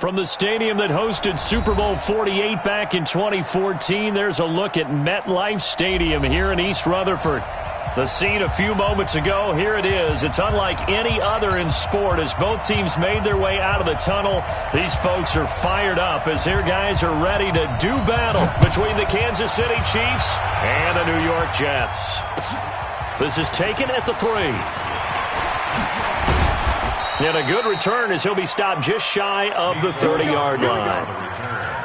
From the stadium that hosted Super Bowl 48 back in 2014, there's a look at MetLife Stadium here in East Rutherford. The scene a few moments ago, here it is. It's unlike any other in sport as both teams made their way out of the tunnel. These folks are fired up as their guys are ready to do battle between the Kansas City Chiefs and the New York Jets. This is taken at the 3. And a good return as he'll be stopped just shy of the 30-yard line.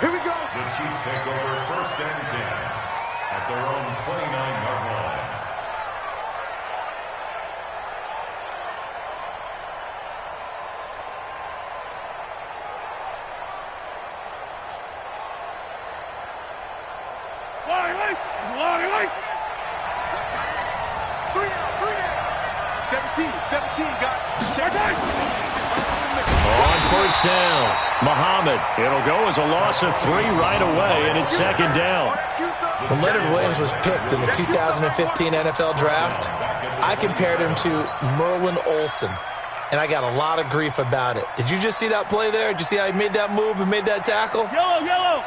Here we go. The Chiefs take over 1st and 10 at their own 29-yard line. Wide. 17 got check. On 1st down, Muhammad. It'll go as a loss of 3 right away, and it's 2nd down. When Leonard Williams was picked in the 2015 NFL Draft, I compared him to Merlin Olsen, and I got a lot of grief about it. Did you just see that play there? Did you see how he made that move and made that tackle? Yellow.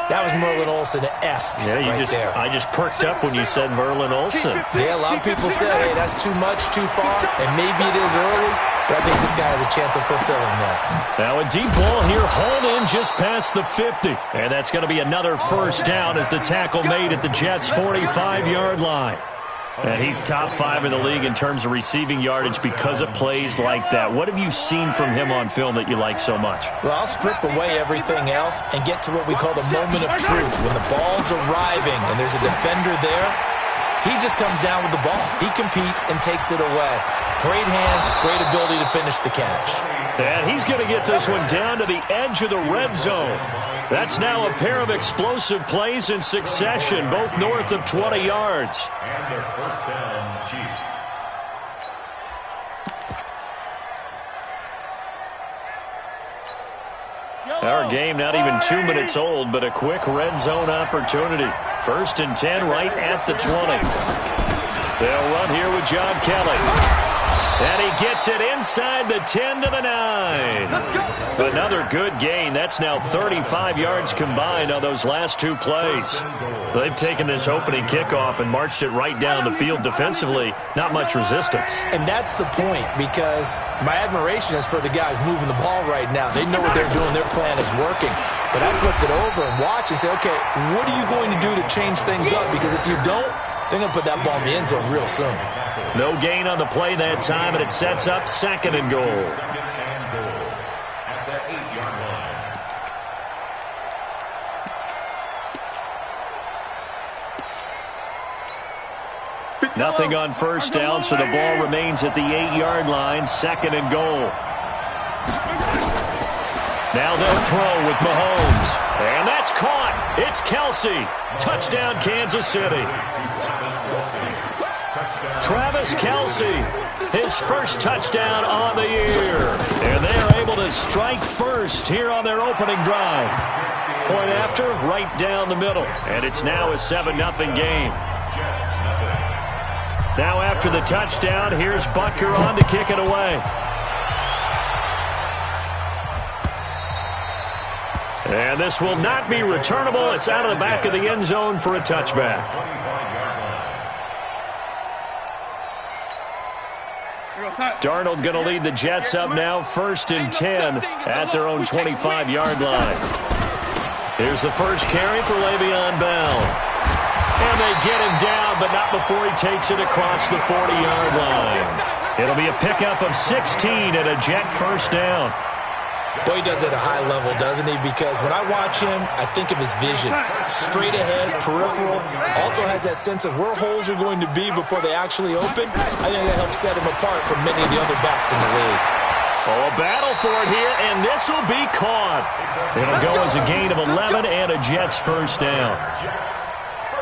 That was Merlin Olsen-esque there. I just perked up when you said Merlin Olsen. Yeah, a lot of people say, hey, that's too much, too far, and maybe it is early, but I think this guy has a chance of fulfilling that. Now a deep ball here, hauled in just past the 50. And that's going to be another 1st down as the tackle made at the Jets' 45-yard line. And he's top 5 in the league in terms of receiving yardage because of plays like that. What have you seen from him on film that you like so much? Well, I'll strip away everything else and get to what we call the moment of truth. When the ball's arriving and there's a defender there, he just comes down with the ball. He competes and takes it away. Great hands, great ability to finish the catch. And he's going to get this one down to the edge of the red zone. That's now a pair of explosive plays in succession, both north of 20 yards. And their 1st down, Chiefs. Our game not even 2 minutes old, but a quick red zone opportunity. 1st and 10 right at the 20. They'll run here with John Kelly. And he gets it inside the 10 to the 9. Another good gain. That's now 35 yards combined on those last 2 plays. They've taken this opening kickoff and marched it right down the field defensively. Not much resistance. And that's the point, because my admiration is for the guys moving the ball right now. They know what they're doing. Their plan is working. But I flip it over and watch and say, okay, what are you going to do to change things up? Because if you don't, they're going to put that ball in the end zone real soon. No gain on the play that time, and it sets up 2nd and goal. At the 8-yard line. Nothing on 1st down, so the ball remains at the 8-yard line, 2nd and goal. Now they'll throw with Mahomes. And that's caught. It's Kelsey. Touchdown, Kansas City. Travis Kelsey, his 1st touchdown on the year. And they are able to strike first here on their opening drive. Point after, right down the middle. And it's now a 7-0 game. Now after the touchdown, here's Butker on to kick it away. And this will not be returnable. It's out of the back of the end zone for a touchback. Darnold going to lead the Jets up now, 1st and 10 at their own 25-yard line. Here's the first carry for Le'Veon Bell. And they get him down, but not before he takes it across the 40-yard line. It'll be a pickup of 16 and a Jet 1st down. Boy, he does it at a high level, doesn't he? Because when I watch him, I think of his vision. Straight ahead, peripheral. Also has that sense of where holes are going to be before they actually open. I think that helps set him apart from many of the other backs in the league. Oh, a battle for it here, and this will be caught. It'll go as a gain of 11 and a Jets 1st down.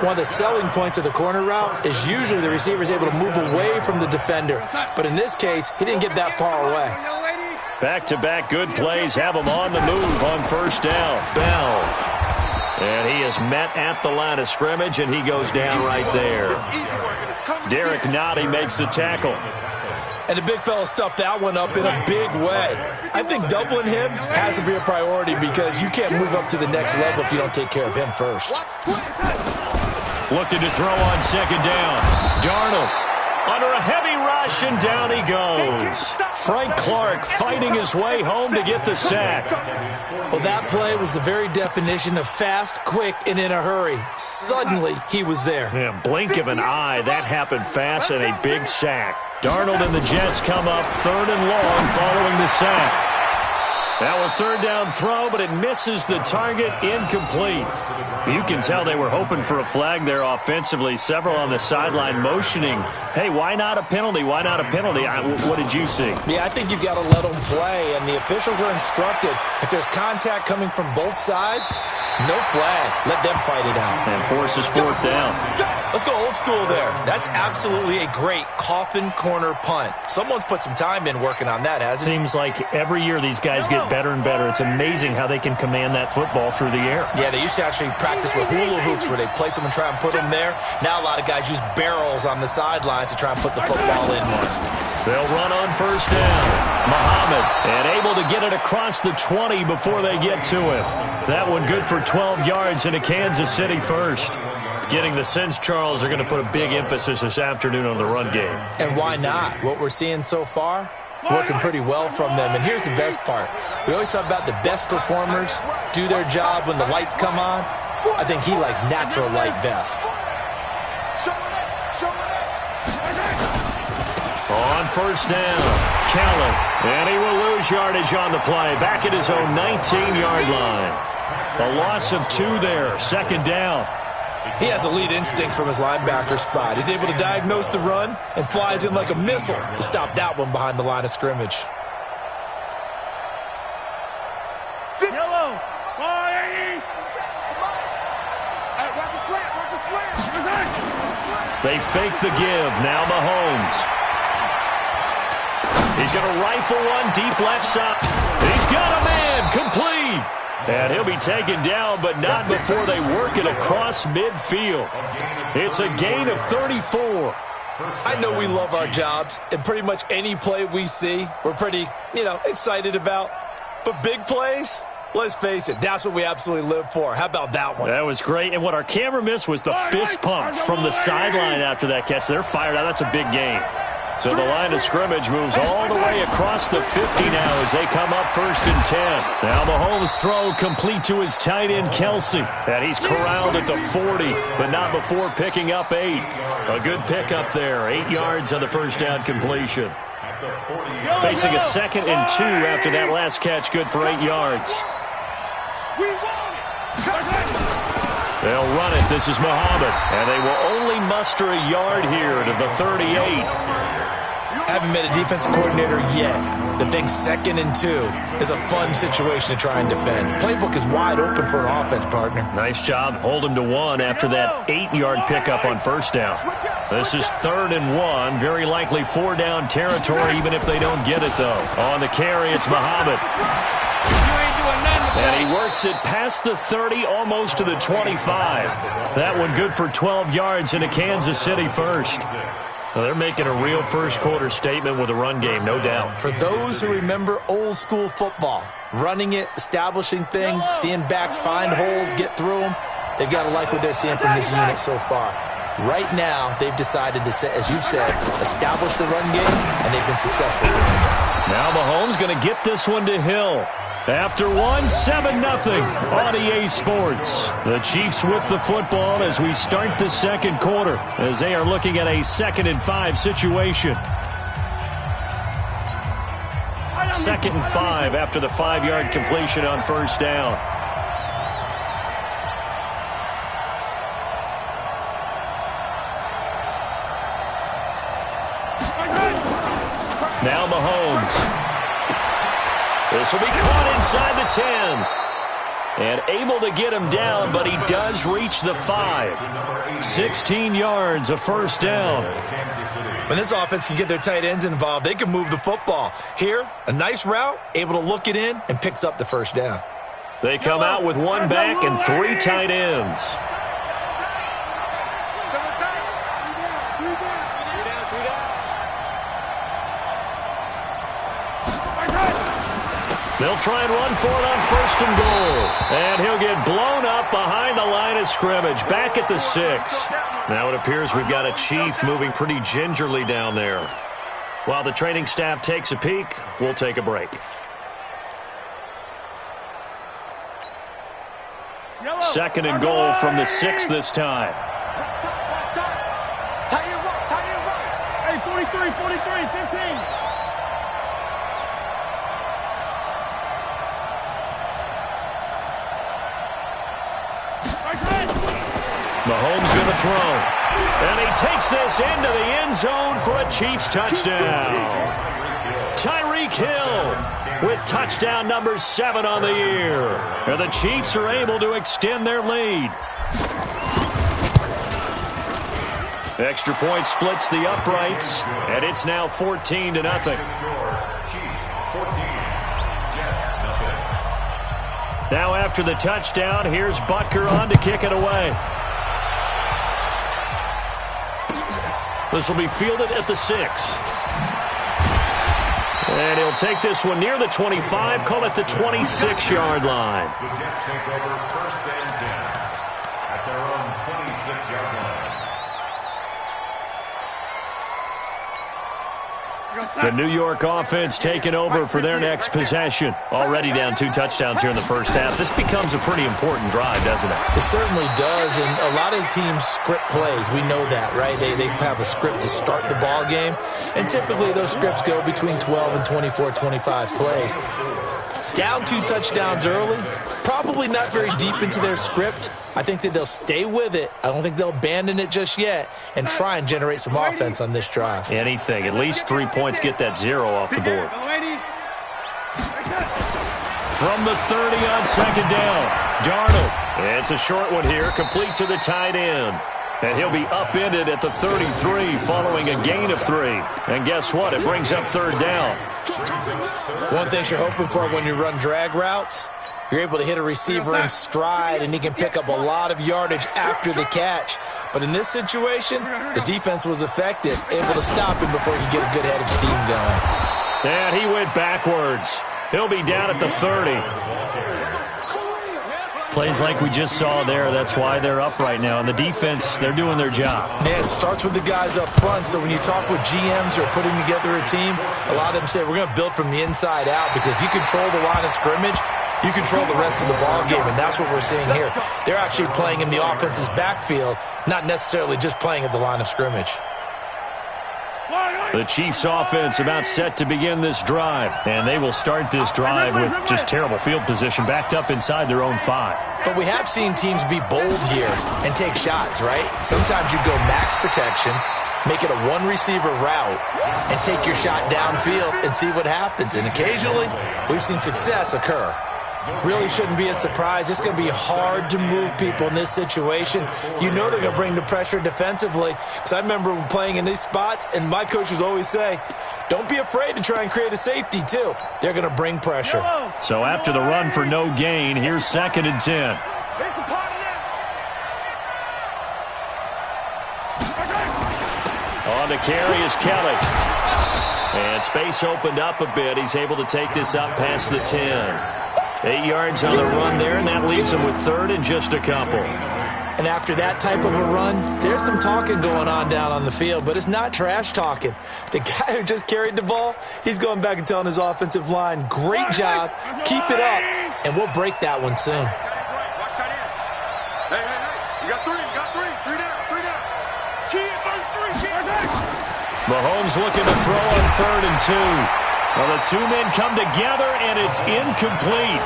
One of the selling points of the corner route is usually the receiver is able to move away from the defender. But in this case, he didn't get that far away. Back-to-back good plays have him on the move on 1st down. Bell. And he is met at the line of scrimmage, and he goes down right there. Derek Nottie makes the tackle. And the big fella stuffed that one up in a big way. I think doubling him has to be a priority because you can't move up to the next level if you don't take care of him first. Looking to throw on second down. Darnold under a heavy rush, and down he goes. Frank Clark fighting his way home to get the sack. Well, that play was the very definition of fast, quick, and in a hurry. Suddenly, he was there. Yeah, blink of an eye, that happened fast, and a big sack. Darnold and the Jets come up 3rd and long following the sack. Now a third down throw, but it misses the target, incomplete. You can tell they were hoping for a flag there offensively. Several on the sideline motioning, hey, why not a penalty? Why not a penalty? What did you see? Yeah, I think you've got to let them play, and the officials are instructed. If there's contact coming from both sides, no flag. Let them fight it out. And forces 4th down. Let's go old school there. That's absolutely a great coffin corner punt. Someone's put some time in working on that, hasn't it? Seems like every year these guys get better and better. It's amazing how they can command that football through the air. Yeah, they used to actually practice with hula hoops where they place them and try and put them there. Now a lot of guys use barrels on the sidelines to try and put the football in one. They'll run on 1st down. Muhammad, and able to get it across the 20 before they get to him. That one good for 12 yards into Kansas City first. Getting the sense, Charles, are going to put a big emphasis this afternoon on the run game. And why not? What we're seeing so far, it's working pretty well from them. And here's the best part. We always talk about the best performers do their job when the lights come on. I think he likes natural light best. On 1st down, Kelly, and he will lose yardage on the play. Back at his own 19-yard line. A loss of 2 there, 2nd down. He has elite instincts from his linebacker spot. He's able to diagnose the run and flies in like a missile to stop that one behind the line of scrimmage. Yellow. They fake the give. Now Mahomes. He's going to rifle one deep left side. He's got a man. Complete. And he'll be taken down, but not before they work it across midfield. It's a gain of 34. I know we love our jobs, and pretty much any play we see, we're pretty, excited about. But big plays, let's face it, that's what we absolutely live for. How about that one? That was great. And what our camera missed was the fist pump from the sideline after that catch. They're fired out. That's a big gain. So the line of scrimmage moves all the way across the 50 now as they come up 1st and 10. Now Mahomes' throw complete to his tight end, Kelsey. And he's corralled at the 40, but not before picking up 8. A good pickup there, 8 yards on the 1st down completion. Facing a 2nd and 2 after that last catch, good for 8 yards. They'll run it. This is Muhammad. And they will only muster a yard here to the 38. Haven't met a defensive coordinator yet that thinks 2nd and 2 is a fun situation to try and defend. Playbook is wide open for an offense, partner. Nice job. Hold him to 1 after that 8-yard pickup on 1st down. This is 3rd and 1. Very likely 4-down territory, even if they don't get it, though. On the carry, it's Muhammad. And he works it past the 30, almost to the 25. That one good for 12 yards into Kansas City first. Well, they're making a real first-quarter statement with a run game, no doubt. For those who remember old-school football, running it, establishing things, seeing backs find holes, get through them, they've got to like what they're seeing from this unit so far. Right now, they've decided to, as you've said, establish the run game, and they've been successful doing it. Now Mahomes going to get this one to Hill. After 7-0 on EA Sports. The Chiefs with the football as we start the 2nd quarter as they are looking at a 2nd and 5 situation. 2nd and 5 after the 5-yard completion on 1st down. Now Mahomes. This will be caught inside the 10. And able to get him down, but he does reach the 5. 16 yards, a 1st down. When this offense can get their tight ends involved, they can move the football. Here, a nice route, able to look it in, and picks up the 1st down. They come out with 1 back and 3 tight ends. They'll try and run for it on 1st and goal. And he'll get blown up behind the line of scrimmage, back at the 6. Now it appears we've got a Chief moving pretty gingerly down there. While the training staff takes a peek, we'll take a break. Second and goal from the 6 this time. Hey, 43, 15. Mahomes going to throw. And he takes this into the end zone for a Chiefs touchdown. Tyreek Hill with touchdown number 7 on the year. And the Chiefs are able to extend their lead. Extra point splits the uprights, and it's now 14-0. Now after the touchdown, here's Butker on to kick it away. This will be fielded at the 6. And he'll take this one near the 25, call it the 26-yard line. The Jets take over 1st and 10 at their own 26-yard line. The New York offense taking over for their next possession. Already down 2 touchdowns here in the first half. This becomes a pretty important drive, doesn't it? It certainly does, and a lot of teams script plays. We know that, right? They have a script to start the ball game, and typically those scripts go between 12 and 24, 25 plays. Down 2 touchdowns early, probably not very deep into their script. I think that they'll stay with it. I don't think they'll abandon it just yet and try and generate some offense on this drive. Anything. At least 3 points, get that 0 off the board. From the 30 on 2nd down, Darnold. It's a short one here, complete to the tight end. And he'll be upended at the 33 following a gain of 3. And guess what? It brings up 3rd down. One thing you're hoping for when you run drag routes, you're able to hit a receiver in stride, and he can pick up a lot of yardage after the catch. But in this situation, the defense was effective, able to stop him before he could get a good head of steam going. And he went backwards. He'll be down at the 30. Plays like we just saw there, that's why they're up right now. And the defense, they're doing their job. Man, it starts with the guys up front. So when you talk with GMs who are putting together a team, a lot of them say, we're going to build from the inside out, because if you control the line of scrimmage, you control the rest of the ball game, and that's what we're seeing here. They're actually playing in the offense's backfield, not necessarily just playing at the line of scrimmage. The Chiefs offense about set to begin this drive, and they will start this drive with just terrible field position, backed up inside their own 5. But we have seen teams be bold here and take shots, right? Sometimes you go max protection, make it a 1-receiver route, and take your shot downfield and see what happens. And occasionally, we've seen success occur. Really shouldn't be a surprise. It's going to be hard to move people in this situation. You know they're going to bring the pressure defensively. Because I remember playing in these spots, and my coaches always say, don't be afraid to try and create a safety, too. They're going to bring pressure. So after the run for no gain, here's 2nd and 10. On to carry is Kelly. And space opened up a bit. He's able to take this up past the 10. 8 yards on the run there, and that leaves him with 3rd and just a couple. And after that type of a run, there's some talking going on down on the field, but it's not trash talking. The guy who just carried the ball, he's going back and telling his offensive line, great job, keep it up, and we'll break that one soon. Watch that in. Hey, you got 3, three down. Key it, 3. Mahomes looking to throw on 3rd and 2. Well, the 2 men come together, and it's incomplete.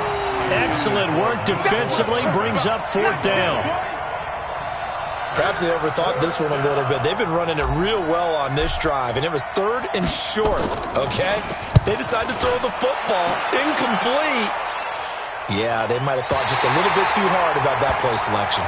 Excellent work defensively, brings up 4th down. Perhaps they overthought this one a little bit. They've been running it real well on this drive, and it was 3rd and short, okay? They decided to throw the football. Incomplete. Yeah, they might have thought just a little bit too hard about that play selection.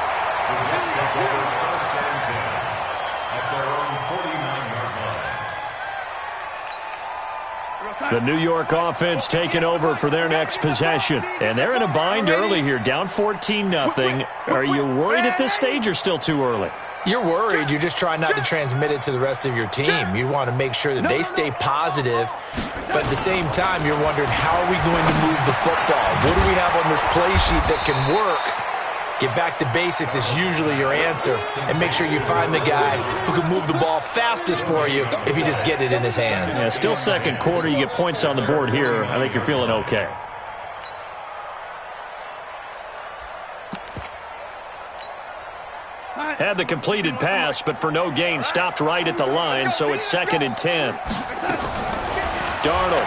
The New York offense taking over for their next possession. And they're in a bind early here, down 14-0. Are you worried at this stage or still too early? You're worried. You're just trying not to transmit it to the rest of your team. You want to make sure that they stay positive, but at the same time, you're wondering, how are we going to move the football? What do we have on this play sheet that can work? Get back to basics is usually your answer, and make sure you find the guy who can move the ball fastest for you if you just get it in his hands. Yeah, still second quarter. You get points on the board here. I think you're feeling okay. Had the completed pass, but for no gain, stopped right at the line, so it's 2nd and 10. Darnold.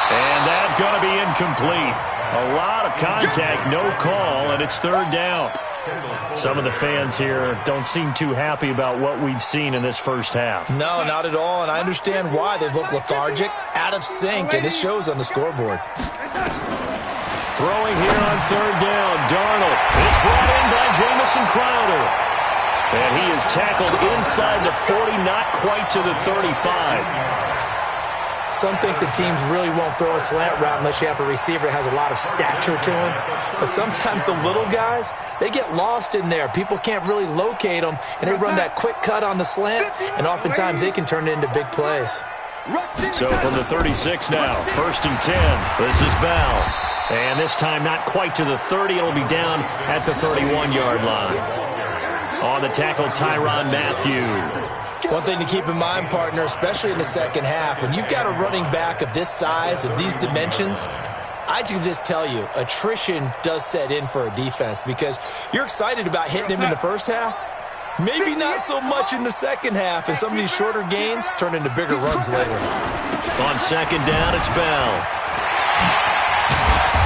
And that's going to be incomplete. A lot of contact, no call, and it's 3rd down. Some of the fans here don't seem too happy about what we've seen in this first half. No, not at all, and I understand why. They've looked lethargic, out of sync, and it shows on the scoreboard. Throwing here on 3rd down, Darnold is brought in by Jamison Crowder. And he is tackled inside the 40, not quite to the 35. Some think the teams really won't throw a slant route unless you have a receiver that has a lot of stature to him. But sometimes the little guys, they get lost in there. People can't really locate them, and they run that quick cut on the slant, and oftentimes they can turn it into big plays. So from the 36 now, 1st and 10, this is Bell. And this time not quite to the 30. It'll be down at the 31-yard line. On the tackle, Tyrann Mathieu. One thing to keep in mind, partner, especially in the second half, when you've got a running back of this size, of these dimensions, I can just tell you, attrition does set in for a defense because you're excited about hitting him in the first half. Maybe not so much in the second half, and some of these shorter gains turn into bigger runs later. On 2nd down, it's Bell.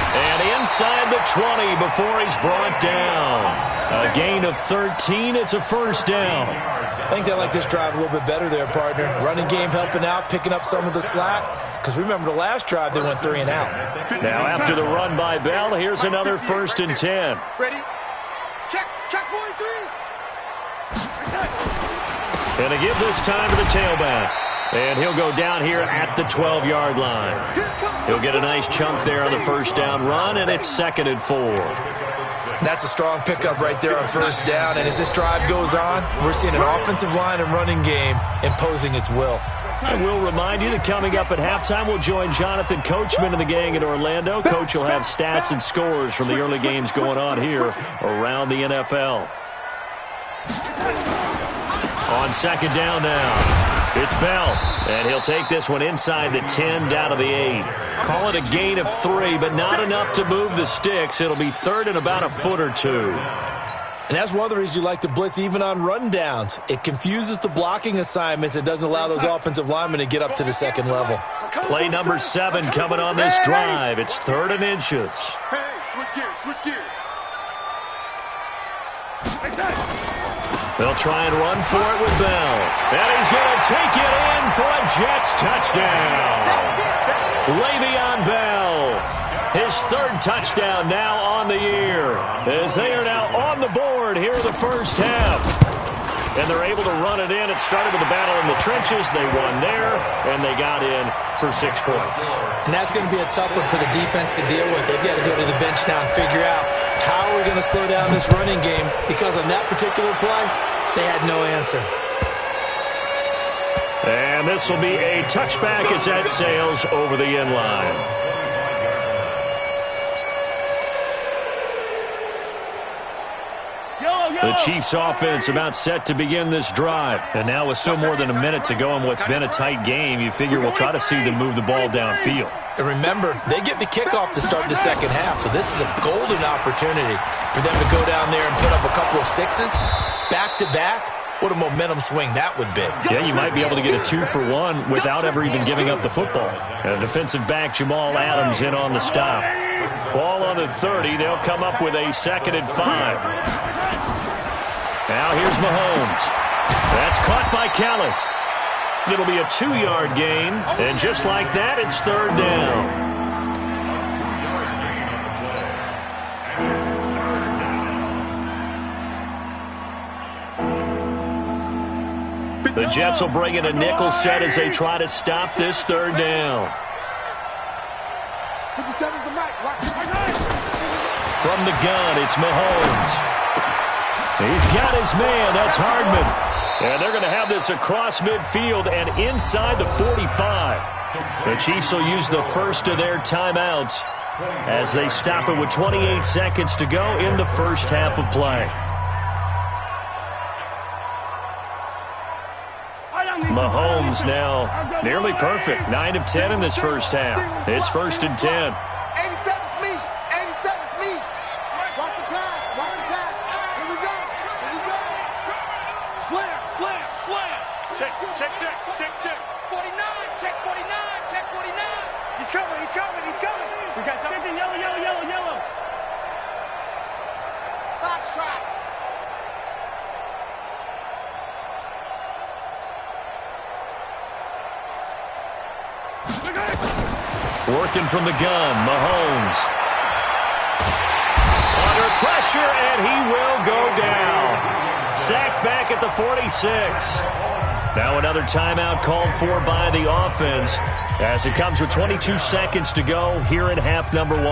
And inside the 20 before he's brought down. A gain of 13. It's a 1st down. I think they like this drive a little bit better there, partner. Running game helping out, picking up some of the slack. Because remember, the last drive, they went 3 and out. Now, after the run by Bell, here's another 1st and 10. Ready? Check 43. And they give this time to the tailback. And he'll go down here at the 12-yard line. He'll get a nice chunk there on the 1st down run, and it's 2nd and 4. That's a strong pickup right there on 1st down. And as this drive goes on, we're seeing an offensive line and running game imposing its will. And we'll remind you that coming up at halftime, we'll join Jonathan Coachman and the gang in Orlando. Coach will have stats and scores from the early games going on here around the NFL. On 2nd down now. It's Bell, and he'll take this one inside the 10, down to the 8. Call it a gain of 3, but not enough to move the sticks. It'll be 3rd and about a foot or 2. And that's one of the reasons you like to blitz even on rundowns. It confuses the blocking assignments. It doesn't allow those offensive linemen to get up to the 2nd level. Play number 7 coming on this drive. It's 3rd and inches. Hey, switch gears. They'll try and run for it with Bell. And he's going to take it in for a Jets touchdown. Le'Veon Bell, his 3rd touchdown now on the year, as they are now on the board here in the first half. And they're able to run it in. It started with a battle in the trenches. They won there, and they got in for 6 points. And that's going to be a tough one for the defense to deal with. They've got to go to the bench now and figure out how we're going to slow down this running game, because on that particular play, they had no answer. And this will be a touchback as that sails over the end line. The Chiefs offense about set to begin this drive. And now with still more than a minute to go in what's been a tight game, you figure we'll try to see them move the ball downfield. And remember, they get the kickoff to start the second half, so this is a golden opportunity for them to go down there and put up a couple of 6s back-to-back. What a momentum swing that would be. Yeah, you might be able to get a 2-for-1 without ever even giving up the football. And defensive back Jamal Adams in on the stop. Ball on the 30. They'll come up with a 2nd and 5. Now here's Mahomes. That's caught by Kelly. It'll be a 2-yard gain. And just like that, it's 3rd down. The Jets will bring in a nickel set as they try to stop this 3rd down. 57's the mic. From the gun, it's Mahomes. He's got his man. That's Hardman. And they're going to have this across midfield and inside the 45. The Chiefs will use the first of their timeouts as they stop it with 28 seconds to go in the first half of play. Mahomes now nearly perfect. 9 of 10 in this first half. It's 1st and 10. 87's me. 87's me. Watch the pass. Watch the pass. Here we go. Here we go. Slam, slam, slam. Check, check, check, check, check. 49, check 49, check 49. He's coming, he's coming, he's coming. We got something. Yellow, yellow, yellow, yellow. Box track. Working from the gun, Mahomes. Under pressure, and he will go down. Sacked back at the 46. Now another timeout called for by the offense as it comes with 22 seconds to go here in half number 1.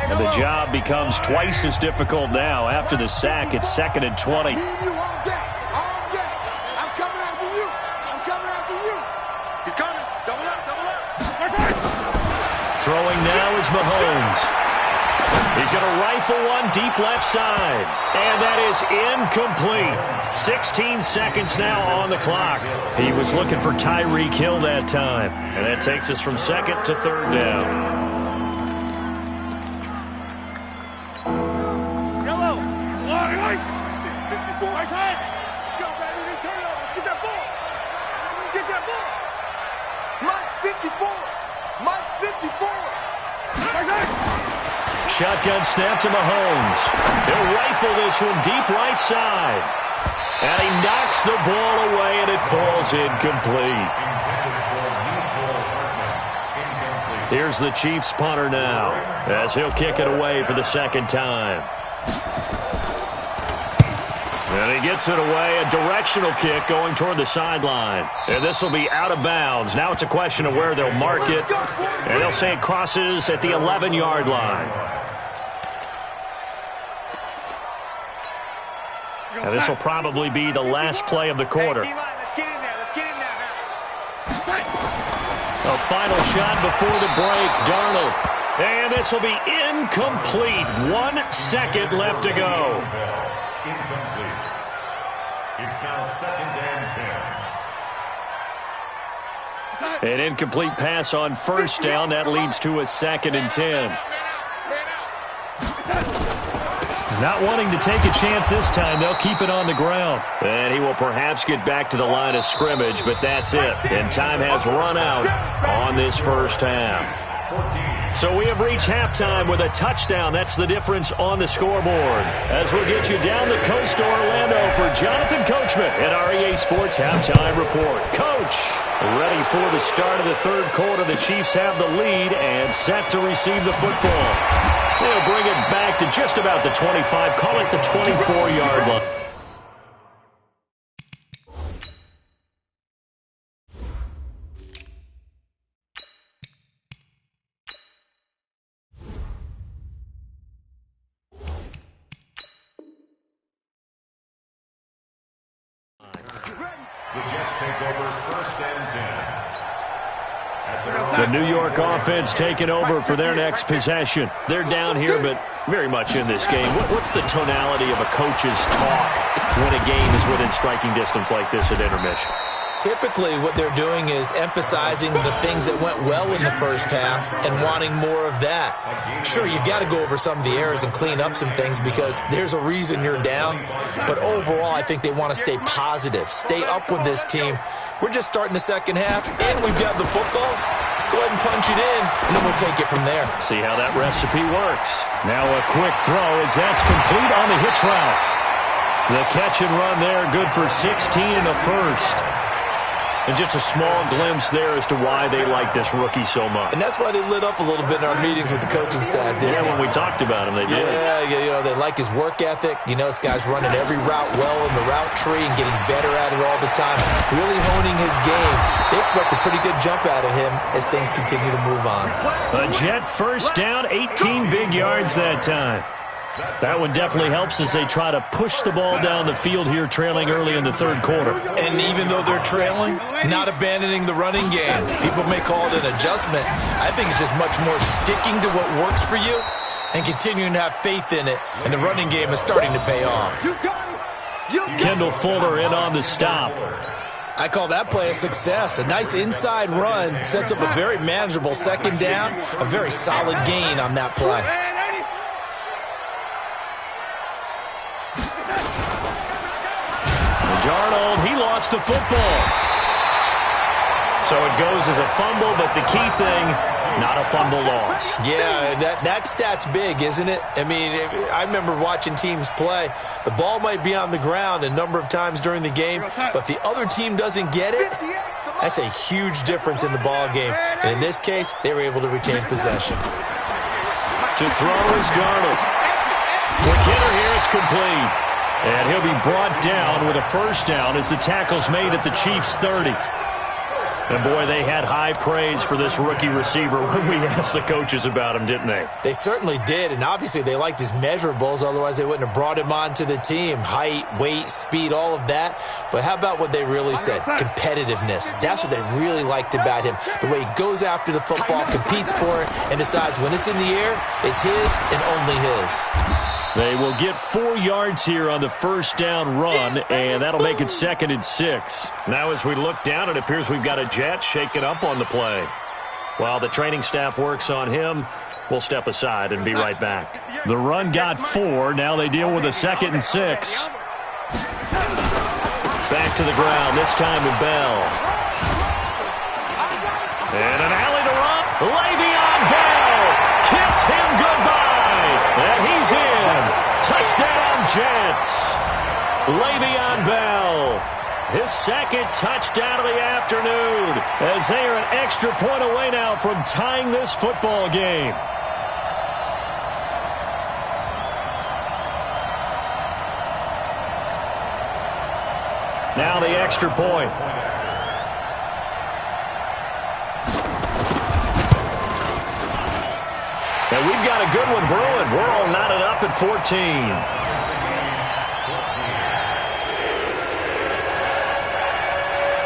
And the job becomes twice as difficult now. After the sack, it's 2nd and 20. I'm coming after you. I'm coming after you. He's coming. Double up, double up. Throwing now is Mahomes. He's going to rifle one deep left side. And that is incomplete. 16 seconds now on the clock. He was looking for Tyreek Hill that time. And that takes us from 2nd to 3rd down. Yellow. Right. 54. Right side. Go, baby. They turn over. Get that ball. Get that ball. Mike's 54. Mike's 54. Right side. Shotgun snap to Mahomes. He'll rifle this one deep right side. And he knocks the ball away, and it falls incomplete. Here's the Chiefs punter now as he'll kick it away for the 2nd time. And he gets it away, a directional kick going toward the sideline. And this will be out of bounds. Now it's a question of where they'll mark it. And they'll say it crosses at the 11-yard line. And this will probably be the last play of the quarter. Let's get in there. Let's get in there now. A final shot before the break, Darnold. And this will be incomplete. 1 second left to go. Incomplete. It's now 2nd and 10. An incomplete pass on 1st down. That leads to a 2nd and 10. Not wanting to take a chance this time, they'll keep it on the ground. And he will perhaps get back to the line of scrimmage, but that's it. And time has run out on this first half. So we have reached halftime with a touchdown. That's the difference on the scoreboard. As we'll get you down the coast to Orlando for Jonathan Coachman at REA Sports Halftime Report. Coach, ready for the start of the 3rd quarter. The Chiefs have the lead and set to receive the football. They'll bring it back to just about the 25, call it the 24-yard line. The Jets take over 1st and 10. The New York offense taking over for their next possession. They're down here, but very much in this game. What's the tonality of a coach's talk when a game is within striking distance like this at intermission? Typically, what they're doing is emphasizing the things that went well in the first half and wanting more of that. Sure, you've got to go over some of the errors and clean up some things because there's a reason you're down. But overall, I think they want to stay positive, stay up with this team. We're just starting the second half, and we've got the football. Let's go ahead and punch it in, and then we'll take it from there. See how that recipe works. Now a quick throw as that's complete on the hitch route. The catch and run there, good for 16 in the first. And just a small glimpse there as to why they like this rookie so much. And that's why they lit up a little bit in our meetings with the coaching staff, didn't they? Yeah, when we talked about him, they did. Yeah, you know, they like his work ethic. You know, this guy's running every route well in the route tree and getting better at it all the time. Really honing his game. They expect a pretty good jump out of him as things continue to move on. A Jet first down, 18 big yards that time. That one definitely helps as they try to push the ball down the field here, trailing early in the third quarter. And even though they're trailing, not abandoning the running game. People may call it an adjustment. I think it's just much more sticking to what works for you and continuing to have faith in it. And the running game is starting to pay off. Kendall Fuller in on the stop. I call that play a success. A nice inside run sets up a very manageable second down, a very solid gain on that play. Darnold, he lost the football. So it goes as a fumble, but the key thing, not a fumble loss. Yeah, that stat's big, isn't it? I mean, I remember watching teams play. The ball might be on the ground a number of times during the game, but if the other team doesn't get it, that's a huge difference in the ball game. And in this case, they were able to retain possession. To throw is Darnold. Quick hitter here, it's complete. And he'll be brought down with a first down as the tackle's made at the Chiefs' 30. And, boy, they had high praise for this rookie receiver when we asked the coaches about him, didn't they? They certainly did, and obviously they liked his measurables. Otherwise, they wouldn't have brought him onto the team. Height, weight, speed, all of that. But how about what they really said? Competitiveness. That's what they really liked about him. The way he goes after the football, competes for it, and decides when it's in the air, it's his and only his. They will get 4 yards here on the first down run, and that'll make it 2nd and 6. Now as we look down, it appears we've got a Jet shaken up on the play. While the training staff works on him, we'll step aside and be right back. The run got 4. Now they deal with a 2nd and 6. Back to the ground, this time with Bell. And an alley to run. Le'Veon Bell. Kiss him goodbye. And he's in. Touchdown, Jets. Le'Veon Bell. His 2nd touchdown of the afternoon as they are an extra point away now from tying this football game. Now the extra point. And we've got a good one brewing. We're all knotted up at 14.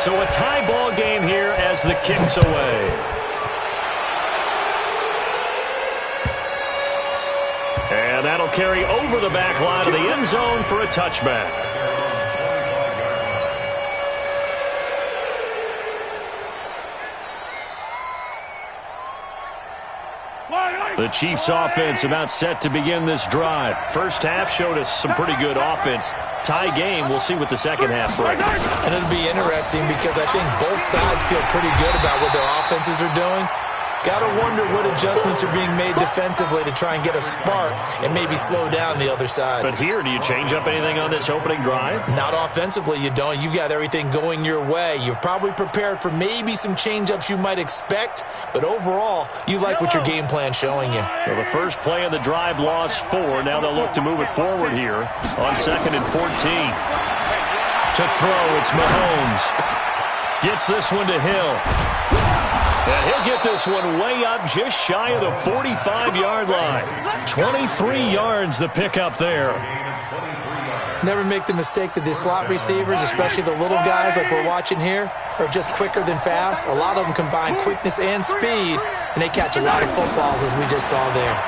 So a tie ball game here as the kick's away. And that'll carry over the back line of the end zone for a touchback. The Chiefs offense about set to begin this drive. First half showed us some pretty good offense. Tie game, we'll see what the second half brings. And it'll be interesting because I think both sides feel pretty good about what their offenses are doing. Got to wonder what adjustments are being made defensively to try and get a spark and maybe slow down the other side. But here, do you change up anything on this opening drive? Not offensively, you don't. You've got everything going your way. You've probably prepared for maybe some change-ups you might expect, but overall, you like what your game plan's showing you. Well, the first play of the drive lost 4. Now they'll look to move it forward here on 2nd and 14. To throw, it's Mahomes. Gets this one to Hill. And he'll get this one way up just shy of the 45-yard line. 23 yards the pickup there. Never make the mistake that the slot receivers, especially the little guys like we're watching here, are just quicker than fast. A lot of them combine quickness and speed, and they catch a lot of footballs, as we just saw there.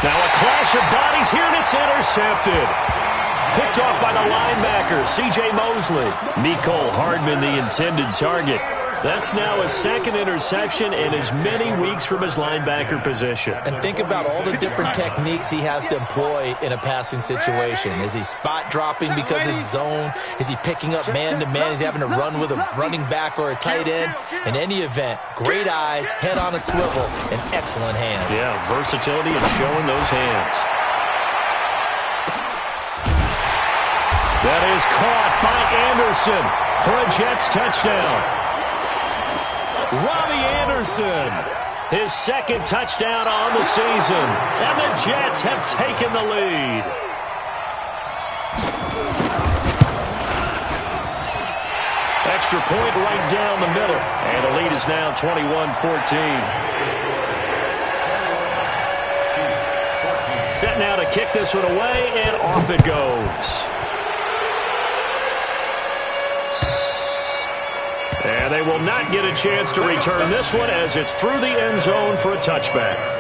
Now a clash of bodies here, and it's intercepted. Picked off by the linebacker, C.J. Mosley. Mecole Hardman, the intended target. That's now his 2nd interception in as many weeks from his linebacker position. And think about all the different techniques he has to employ in a passing situation. Is he spot dropping because it's zone? Is he picking up man-to-man? Is he having to run with a running back or a tight end? In any event, great eyes, head on a swivel, and excellent hands. Yeah, versatility and showing those hands. That is caught by Anderson for a Jets touchdown. Robbie Anderson, his 2nd touchdown on the season, and the Jets have taken the lead. Extra point right down the middle, and the lead is now 21-14. Set now to kick this one away, and off it goes. And they will not get a chance to return this one as it's through the end zone for a touchback.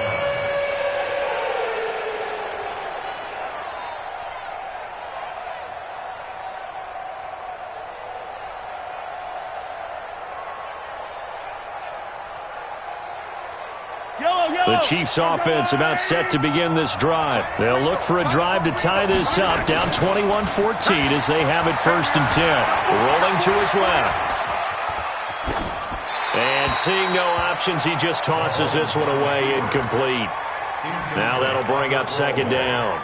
The Chiefs offense about set to begin this drive. They'll look for a drive to tie this up, down 21-14 as they have it 1st and 10. Rolling to his left. And seeing no options, he just tosses this one away, incomplete. Now that'll bring up 2nd down.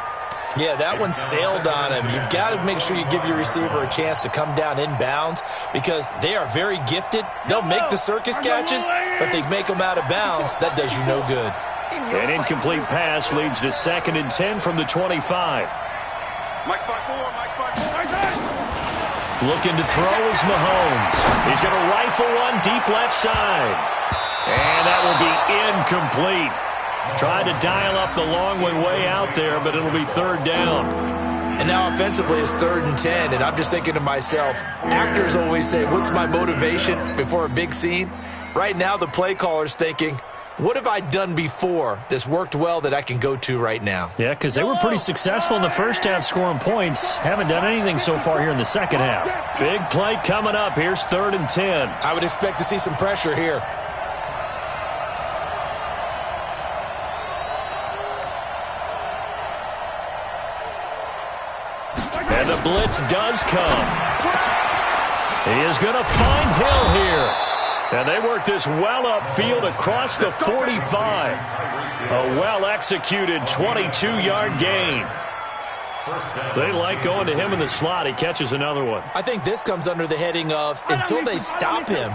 Yeah, that one sailed on him. You've got to make sure you give your receiver a chance to come down inbounds because they are very gifted. They'll make the circus catches, but they make them out of bounds. That does you no good. An incomplete pass leads to 2nd and 10 from the 25. Looking to throw is Mahomes. He's going to rifle one deep left side. And that will be incomplete. Tried to dial up the long one way out there, but it'll be 3rd down. And now offensively it's 3rd and 10, and I'm just thinking to myself, actors always say, what's my motivation before a big scene? Right now the play caller's thinking, what have I done before that's worked well that I can go to right now? Yeah, because they were pretty successful in the first half scoring points. Haven't done anything so far here in the second half. Big play coming up. Here's 3rd and 10. I would expect to see some pressure here. And the blitz does come. He is going to find Hill here. And they work this well upfield across the 45. A well-executed 22-yard gain. They like going to him in the slot. He catches another one. I think this comes under the heading of until they stop him,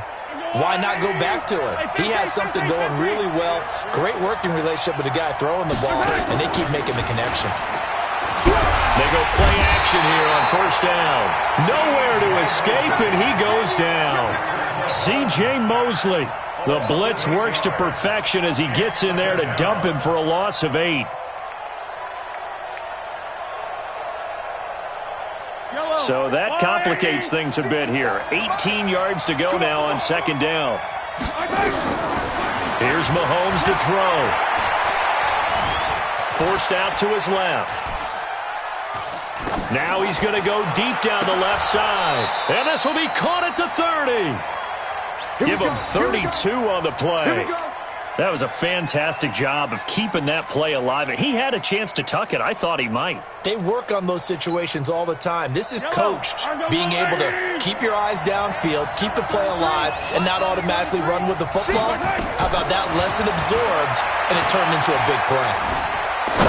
why not go back to it? He has something going really well. Great working relationship with the guy throwing the ball, and they keep making the connection. They go play action here on 1st down. Nowhere to escape, and he goes down. C.J. Mosley. The blitz works to perfection as he gets in there to dump him for a loss of 8. So that complicates things a bit here. 18 yards to go now on 2nd down. Here's Mahomes to throw. Forced out to his left. Now he's going to go deep down the left side. And this will be caught at the 30. Give him 32 on the play. That was a fantastic job of keeping that play alive. He had a chance to tuck it. I thought he might. They work on those situations all the time. This is coached, being able to keep your eyes downfield, keep the play alive, and not automatically run with the football. How about that lesson absorbed, and it turned into a big play.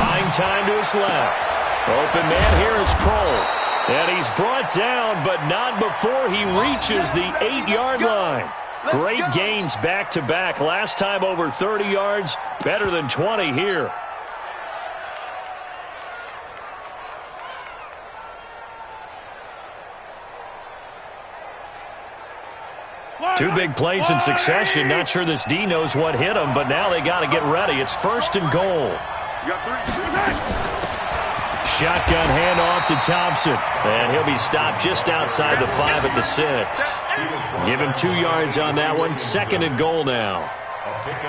Buying time to his left. Open man here is Kroll. And he's brought down, but not before he reaches the 8-yard line. Great gains back-to-back. Last time over 30 yards, better than 20 here. Two big plays in succession. Not sure this D knows what hit him, but now they got to get ready. It's 1st and goal. Shotgun handoff to Thompson. And he'll be stopped just outside the 5 at the 6. Give him 2 yards on that one. 2nd and goal now.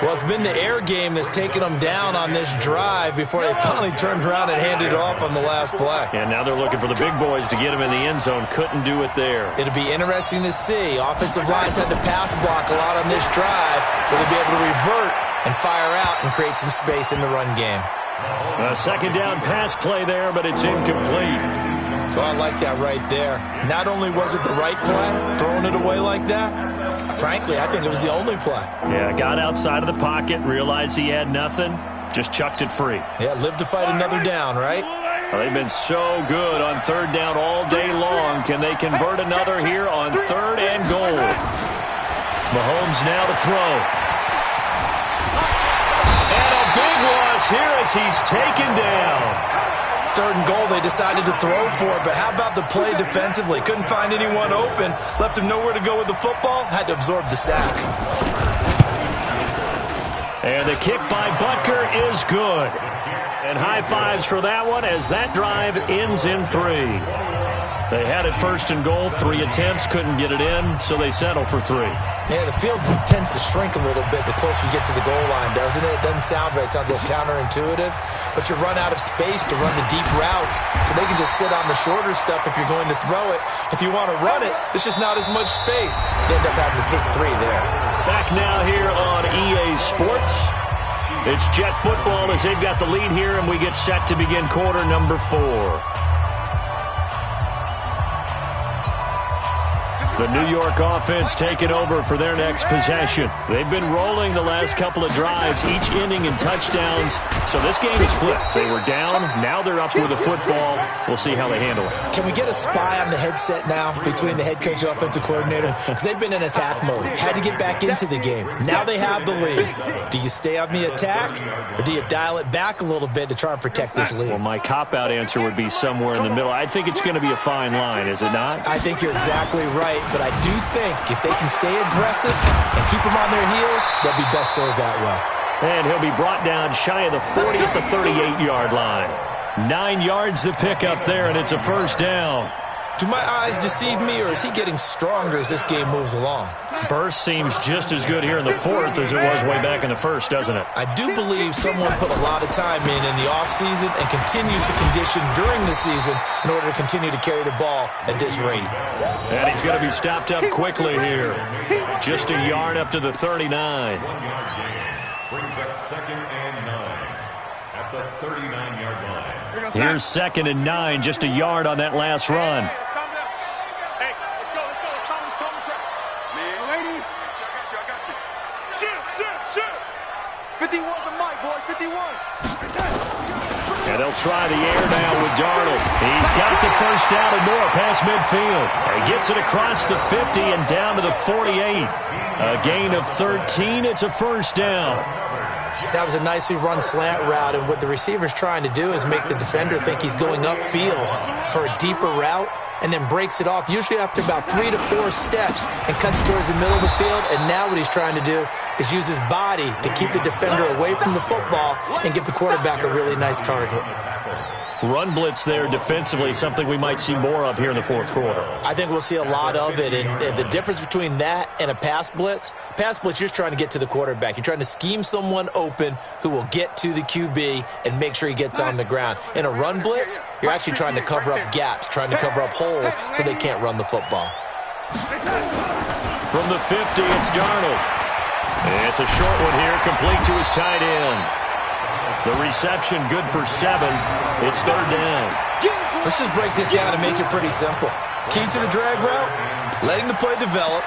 Well, it's been the air game that's taken them down on this drive before they finally turned around and handed it off on the last play. And now they're looking for the big boys to get him in the end zone. Couldn't do it there. It'll be interesting to see. Offensive lines had to pass block a lot on this drive. Will they be able to revert and fire out and create some space in the run game? A 2nd down pass play there, but it's incomplete. So I like that right there. Not only was it the right play, throwing it away like that, frankly, I think it was the only play. Yeah, got outside of the pocket, realized he had nothing, just chucked it free. Yeah, live to fight another down, right? Well, they've been so good on 3rd down all day long. Can they convert another here on 3rd and goal? Mahomes now to throw. And a big loss here as he's taken down. 3rd and goal, they decided to throw for it, but how about the play defensively? Couldn't find anyone open, left him nowhere to go with the football, had to absorb the sack. And the kick by Butker is good. And high fives for that one as that drive ends in 3. They had it first and goal, 3 attempts, couldn't get it in, so they settle for 3. Yeah, the field tends to shrink a little bit the closer you get to the goal line, doesn't it? It doesn't sound right. It sounds a little counterintuitive. But you run out of space to run the deep routes, so they can just sit on the shorter stuff if you're going to throw it. If you want to run it, there's just not as much space. You end up having to take 3 there. Back now here on EA Sports. It's Jet football as they've got the lead here, and we get set to begin quarter number 4. The New York offense taking over for their next possession. They've been rolling the last couple of drives, each inning in touchdowns. So this game is flipped. They were down. Now they're up with a football. We'll see how they handle it. Can we get a spy on the headset now between the head coach and offensive coordinator? Because they've been in attack mode. Had to get back into the game. Now they have the lead. Do you stay on the attack, or do you dial it back a little bit to try and protect this lead? Well, my cop-out answer would be somewhere in the middle. I think it's going to be a fine line, is it not? I think you're exactly right. But I do think if they can stay aggressive and keep them on their heels, they'll be best served that way. And he'll be brought down shy of the 40 at the 38-yard line. 9 yards to pick up there, and it's a first down. Do my eyes deceive me, or is he getting stronger as this game moves along? Burst seems just as good here in the 4th as it was way back in the 1st, doesn't it? I do believe someone put a lot of time in the offseason and continues to condition during the season in order to continue to carry the ball at this rate. And he's going to be stopped up quickly here. Just a yard up to the 39. 1 yard gain brings up 2nd and 9 at the 39-yard line. Here's 2nd and 9, just a yard on that last run. Hey, let's go. Man, lady. I got you. Shoot. 51's the mic, boys. 51. And they'll try the air now with Darnold. He's got the first down and more past midfield. He gets it across the 50 and down to the 48. A gain of 13. It's a first down. That was a nicely run slant route, and what the receiver's trying to do is make the defender think he's going upfield for a deeper route, and then breaks it off, usually after about 3 to 4 steps, and cuts towards the middle of the field. And now what he's trying to do is use his body to keep the defender away from the football and give the quarterback a really nice target. Run blitz there defensively, something we might see more of here in the 4th quarter. I think we'll see a lot of it, and the difference between that and a pass blitz, you're just trying to get to the quarterback. You're trying to scheme someone open who will get to the QB and make sure he gets on the ground. In a run blitz, you're actually trying to cover up gaps, trying to cover up holes so they can't run the football. From the 50, it's Darnold. It's a short one here, complete to his tight end. The reception good for 7. It's 3rd down. Let's just break this down and make it pretty simple. Key to the drag route, letting the play develop,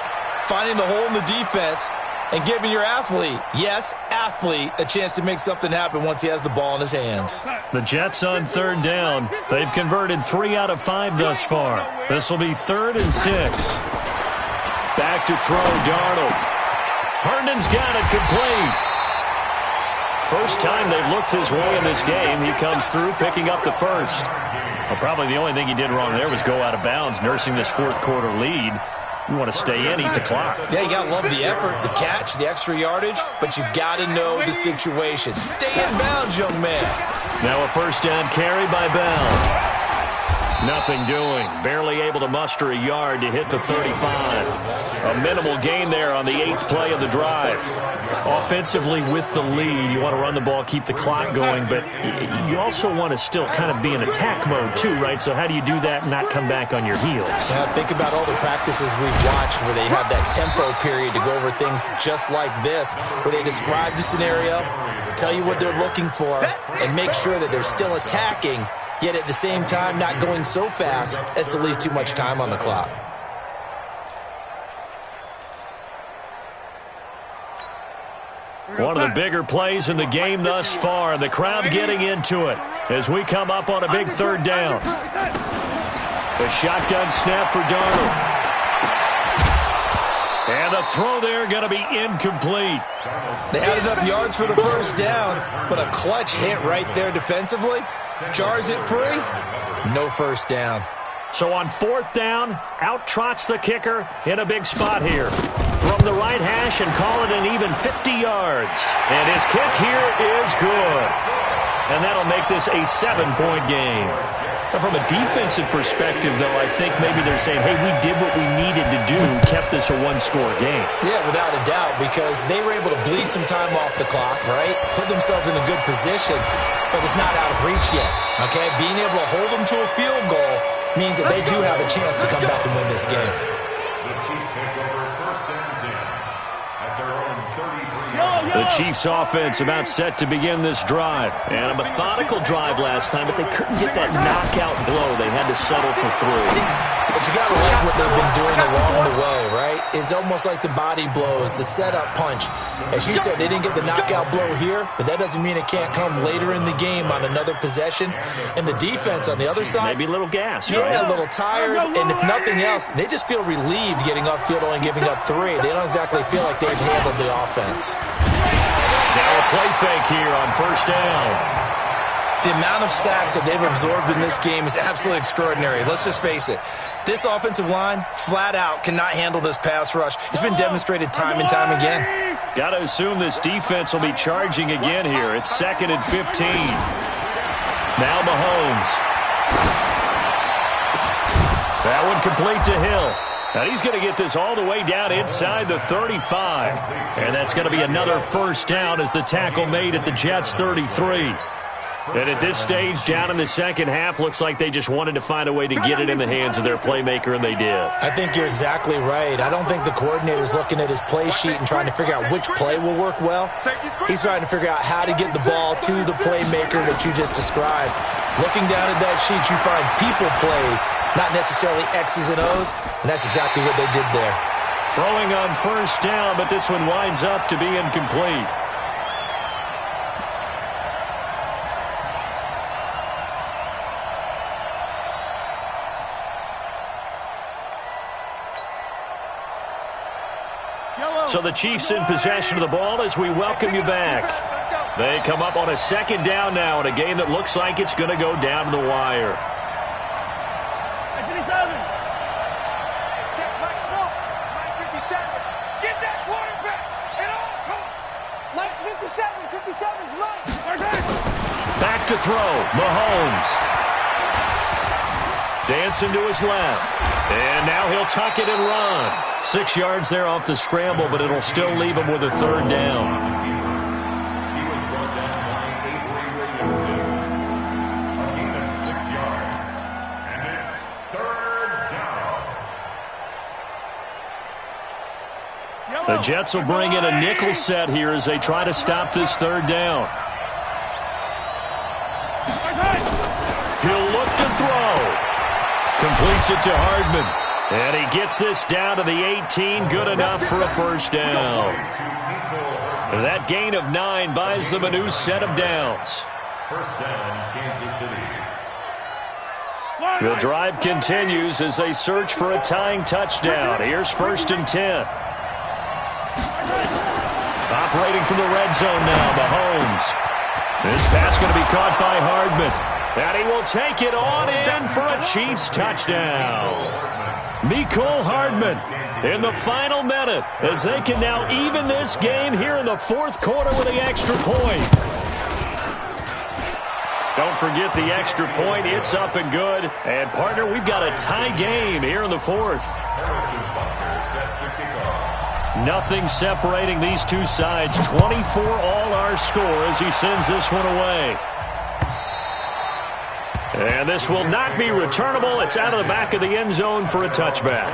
finding the hole in the defense, and giving your athlete, yes, athlete, a chance to make something happen once he has the ball in his hands. The Jets on 3rd down. They've converted 3 out of 5 thus far. This will be 3rd and 6. Back to throw, Darnold. Herndon's got it complete. First time they've looked his way in this game. He comes through picking up the first. Well, probably the only thing he did wrong there was go out of bounds, nursing this 4th quarter lead. You want to stay in, eat the clock. Yeah, you got to love the effort, the catch, the extra yardage, but you got to know the situation. Stay in bounds, young man. Now a first down carry by Bell. Nothing doing. Barely able to muster a yard to hit the 35. A minimal gain there on the 8th play of the drive. Offensively with the lead, you want to run the ball, keep the clock going, but you also want to still kind of be in attack mode too, right? So how do you do that and not come back on your heels? Yeah, think about all the practices we've watched where they have that tempo period to go over things just like this, where they describe the scenario, tell you what they're looking for, and make sure that they're still attacking, yet at the same time not going so fast as to leave too much time on the clock. One of the bigger plays in the game thus far, and the crowd getting into it as we come up on a big 3rd down. The shotgun snap for Darnold. And the throw there going to be incomplete. They had enough yards for the first down, but a clutch hit right there defensively. Jars it free. No first down. So on 4th down, out trots the kicker in a big spot here. From the right hash and call it an even 50 yards. And his kick here is good. and that'll make this a 7-point game. Now, from a defensive perspective, though, I think maybe they're saying, hey, we did what we needed to do, kept this a one-score game. Yeah, without a doubt, because they were able to bleed some time off the clock, right? Put themselves in a good position, but it's not out of reach yet, okay? Being able to hold them to a field goal means that they do have a chance to come back and win this game. The Chiefs take over 1st and 10 at their own 33. The Chiefs offense about set to begin this drive. And a methodical drive last time, but they couldn't get that knockout blow. They had to settle for 3. But you got to like what they've been doing along the way, right? It's almost like the body blows, the setup punch. As you said, they didn't get the knockout blow here, but that doesn't mean it can't come later in the game on another possession. And the defense on the other side, maybe a little gas, yeah, right? A little tired. And if nothing else, they just feel relieved getting upfield, only giving up 3. They don't exactly feel like they've handled the offense. Now a play fake here on 1st down. The amount of sacks that they've absorbed in this game is absolutely extraordinary. Let's just face it. This offensive line, flat out, cannot handle this pass rush. It's been demonstrated time and time again. Got to assume this defense will be charging again here. It's 2nd and 15. Now Mahomes. That one complete to Hill. And he's going to get this all the way down inside the 35. And that's going to be another 1st down as the tackle made at the Jets' 33. And at this stage, down in the second half, looks like they just wanted to find a way to get it in the hands of their playmaker, and they did. I think you're exactly right. I don't think the coordinator's looking at his play sheet and trying to figure out which play will work well. He's trying to figure out how to get the ball to the playmaker that you just described. Looking down at that sheet, you find people plays, not necessarily X's and O's, and that's exactly what they did there. Throwing on 1st down, but this one winds up to be incomplete. So the Chiefs in possession of the ball as we welcome you back. They come up on a 2nd down now in a game that looks like it's going to go down to the wire. Check Mike Smoke. Mike 57. Get that quarterback. And all. Mike's 57. 57's Mike. Back to throw. Mahomes. Dancing to his left. And now he'll tuck it and run. 6 yards there off the scramble, but it'll still leave him with a 3rd down. He was brought down by Avery Williamson. A gain of 6 yards. And it's 3rd down. The Jets will bring in a nickel set here as they try to stop this 3rd down. He'll look to throw. Completes it to Hardman. And he gets this down to the 18. Good enough for a 1st down. That gain of 9 buys them a new set of downs. 1st down, Kansas City. The drive continues as they search for a tying touchdown. Here's 1st and 10. Operating from the red zone now, Mahomes. This pass going to be caught by Hardman. And he will take it on in for a Chiefs touchdown. Mecole Hardman in the final minute as they can now even this game here in the 4th quarter with the extra point. Don't forget the extra point. It's up and good. And, partner, we've got a tie game here in the 4th. Nothing separating these two sides. 24 all our score as he sends this one away. And this will not be returnable. It's out of the back of the end zone for a touchback.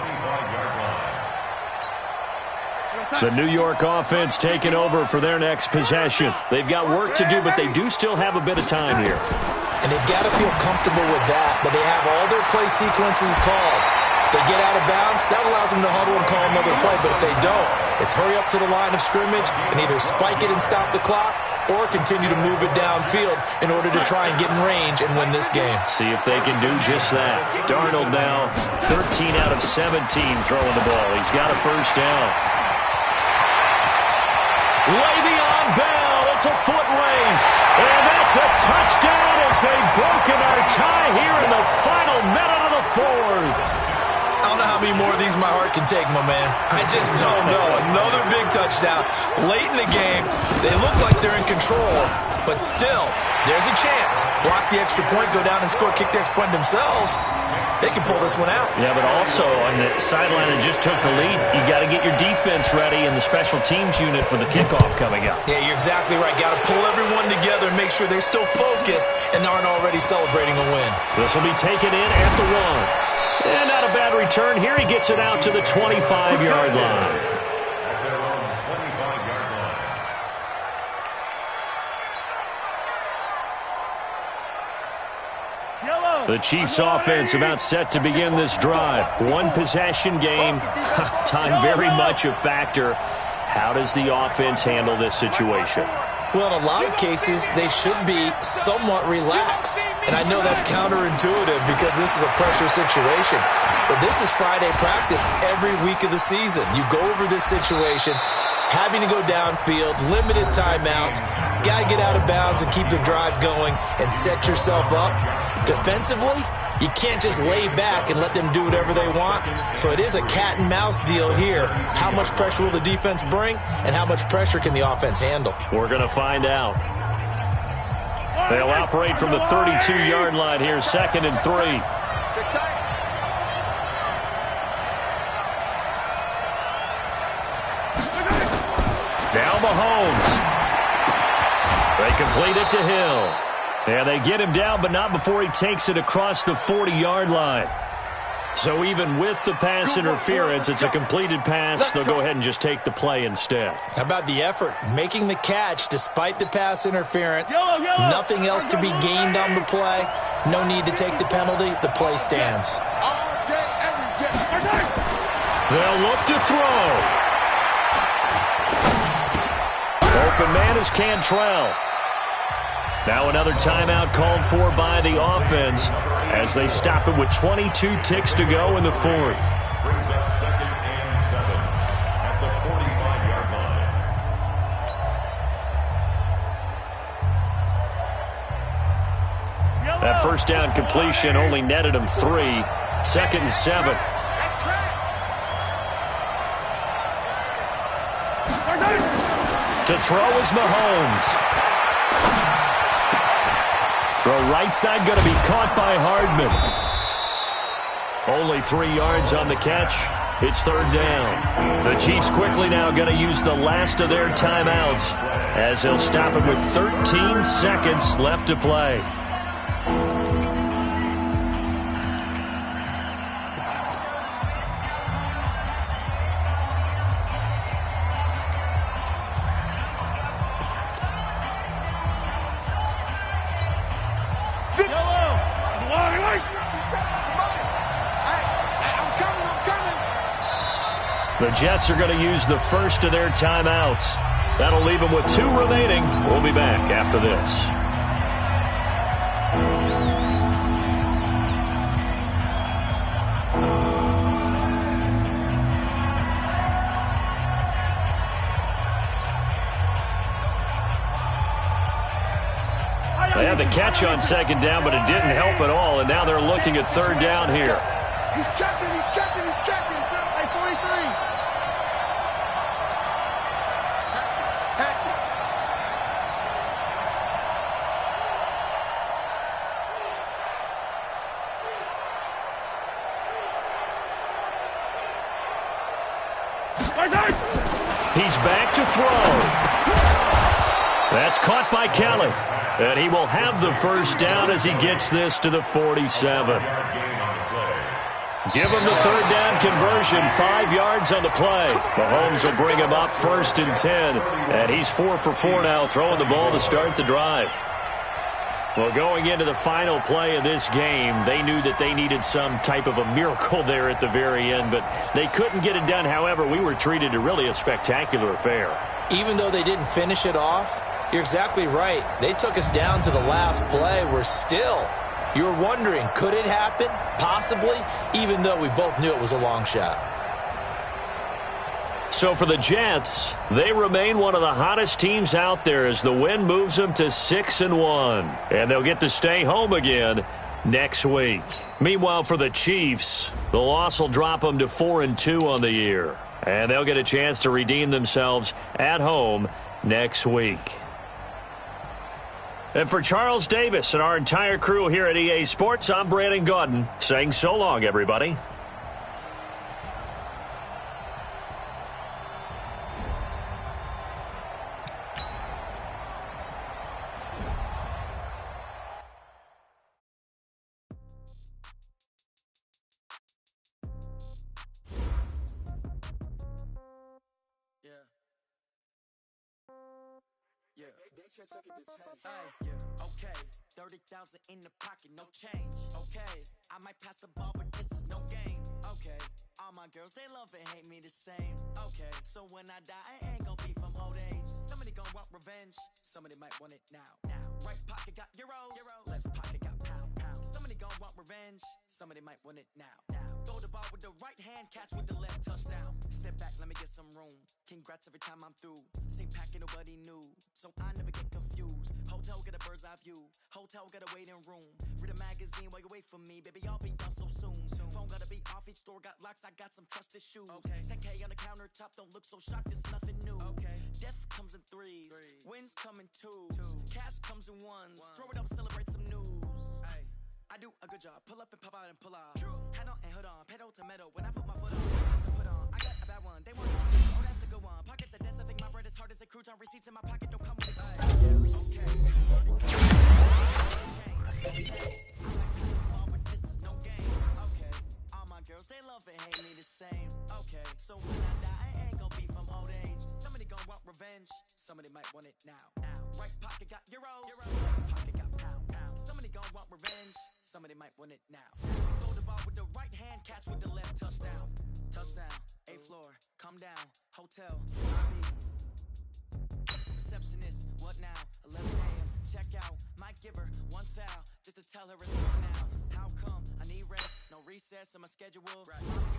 The New York offense taking over for their next possession. They've got work to do, but they do still have a bit of time here. And they've got to feel comfortable with that, but they have all their play sequences called. If they get out of bounds, that allows them to huddle and call another play, but if they don't, it's hurry up to the line of scrimmage and either spike it and stop the clock or continue to move it downfield in order to try and get in range and win this game. See if they can do just that. Darnold now 13 out of 17 throwing the ball. He's got a 1st down. Le'Veon Bell, it's a foot race. And that's a touchdown. 'As they've broken our tie here in the final minute of the 4th. I don't know how many more of these my heart can take, my man. I just don't know. Another big touchdown. Late in the game, they look like they're in control, but still, there's a chance. Block the extra point, go down and score, kick the extra point themselves. They can pull this one out. Yeah, but also on the sideline that just took the lead, you got to get your defense ready in the special teams unit for the kickoff coming up. Yeah, you're exactly right. Got to pull everyone together and make sure they're still focused and aren't already celebrating a win. This will be taken in at the 1. And not a bad return. Here he gets it out to the 25-yard line. The Chiefs offense about set to begin this drive. One possession game. Time very much a factor. How does the offense handle this situation? Well, in a lot of cases, they should be somewhat relaxed. And I know that's counterintuitive because this is a pressure situation. But this is Friday practice every week of the season. You go over this situation, having to go downfield, limited timeouts, got to get out of bounds and keep the drive going and set yourself up. Defensively, you can't just lay back and let them do whatever they want. So it is a cat and mouse deal here. How much pressure will the defense bring, and how much pressure can the offense handle? We're going to find out. They'll operate from the 32-yard line here, 2nd and 3. Now Mahomes. They complete it to Hill. And they get him down, but not before he takes it across the 40-yard line. So even with the pass interference, it's a completed pass. They'll go ahead and just take the play instead. How about the effort? Making the catch despite the pass interference. Nothing else to be gained on the play. No need to take the penalty. The play stands. They'll look to throw. Open man is Cantrell. Now another timeout called for by the offense as they stop it with 22 ticks to go in the 4th. Brings up 2nd and 7 at the 45-yard line. That first down completion only netted him 3. 2nd and 7. To throw is Mahomes. Throw right side going to be caught by Hardman. Only 3 yards on the catch. It's 3rd down. The Chiefs quickly now going to use the last of their timeouts as they'll stop it with 13 seconds left to play. The Jets are going to use the first of their timeouts. That'll leave them with 2 remaining. We'll be back after this. They had the catch on 2nd down, but it didn't help at all, and now they're looking at 3rd down here. He's checking, he's checking, he's checking. Hey, 43. Patch it. He's back to throw. That's caught by Kelly. And he will have the first down as he gets this to the 47. Give him the 3rd down conversion, 5 yards on the play. Mahomes will bring him up 1st and 10. And he's 4 for 4 now, throwing the ball to start the drive. Well, going into the final play of this game, they knew that they needed some type of a miracle there at the very end, but they couldn't get it done. However, we were treated to really a spectacular affair. Even though they didn't finish it off, you're exactly right. They took us down to the last play. We're still, you were wondering, could it happen? Possibly, even though we both knew it was a long shot. So for the Jets, they remain one of the hottest teams out there as the win moves them to 6-1. And they'll get to stay home again next week. Meanwhile, for the Chiefs, the loss will drop them to 4-2 on the year. And they'll get a chance to redeem themselves at home next week. And for Charles Davis and our entire crew here at EA Sports, I'm Brandon Gaudin saying so long, everybody. Okay, 30,000 in the pocket, no change. Okay, I might pass the ball, but this is no game. Okay, all my girls, they love and hate me the same. Okay, so when I die, I ain't gonna be from old age. Somebody gonna want revenge, somebody might want it now. Right pocket got euros, left pocket got pounds. Somebody gonna want revenge, somebody might want it now. Throw the ball with the right hand, catch with the left, touchdown. Step back, let me get some room. Congrats every time I'm through. Same packet, nobody knew, so I never get confused. Hotel get a bird's eye view. Hotel got a waiting room. Read a magazine while you wait for me. Baby, I'll be done so soon. Phone gotta be off. Each store got locks. I got some trusted shoes. 10K on the countertop. Don't look so shocked. It's nothing new. Death comes in threes. Wins come in twos. Cash comes in ones. Throw it up, celebrate some news. I do a good job. Pull up and pop out and pull out. Head on and hood on. Pedal to metal. When I put my foot on, to put on. I got a bad one. They want it. Oh, that's a good one. Pockets are dense. I think my bread is hard as a crouton. Receipts in my pocket don't come with it. Girls, they love and hate me the same. Okay, so when I die, I ain't gonna be from old age. Somebody gonna want revenge, somebody might want it now. Right pocket got euros, left pocket got pounds. Somebody gonna want revenge, somebody might want it now. Throw the ball with the right hand, catch with the left, touchdown. Touchdown, 8th floor, come down, hotel, lobby. Receptionist, what now? 11 a.m. Check out, might give her one foul just to tell her it's on now. How come? I need rest, no recess on my schedule. Mom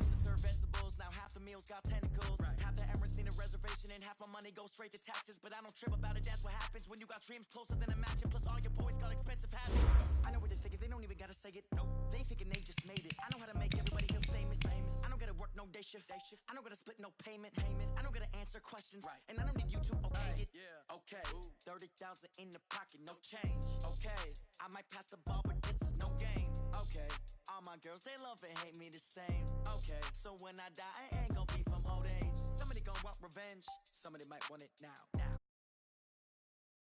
used to serve vegetables, now half the meals got tentacles. Half the Emirates need a reservation and half my money goes straight to taxes. But I don't trip about it, that's what happens when you got dreams closer than a mansion. Plus all your boys got expensive habits. I know what they're thinking, they don't even gotta say it. Nope, they thinking they just made it. I know how to make everybody feel famous. I don't gotta work no day shift. I don't gotta split no payment. I don't gotta answer questions. And I don't need you to okay it. Okay, 30,000 in the pocket, no change. Okay, I might pass the ball, but this is no game. Okay, all my girls, they love and hate me the same. Okay, so when I die, I ain't gonna be from old age. Somebody gonna want revenge, somebody might want it now.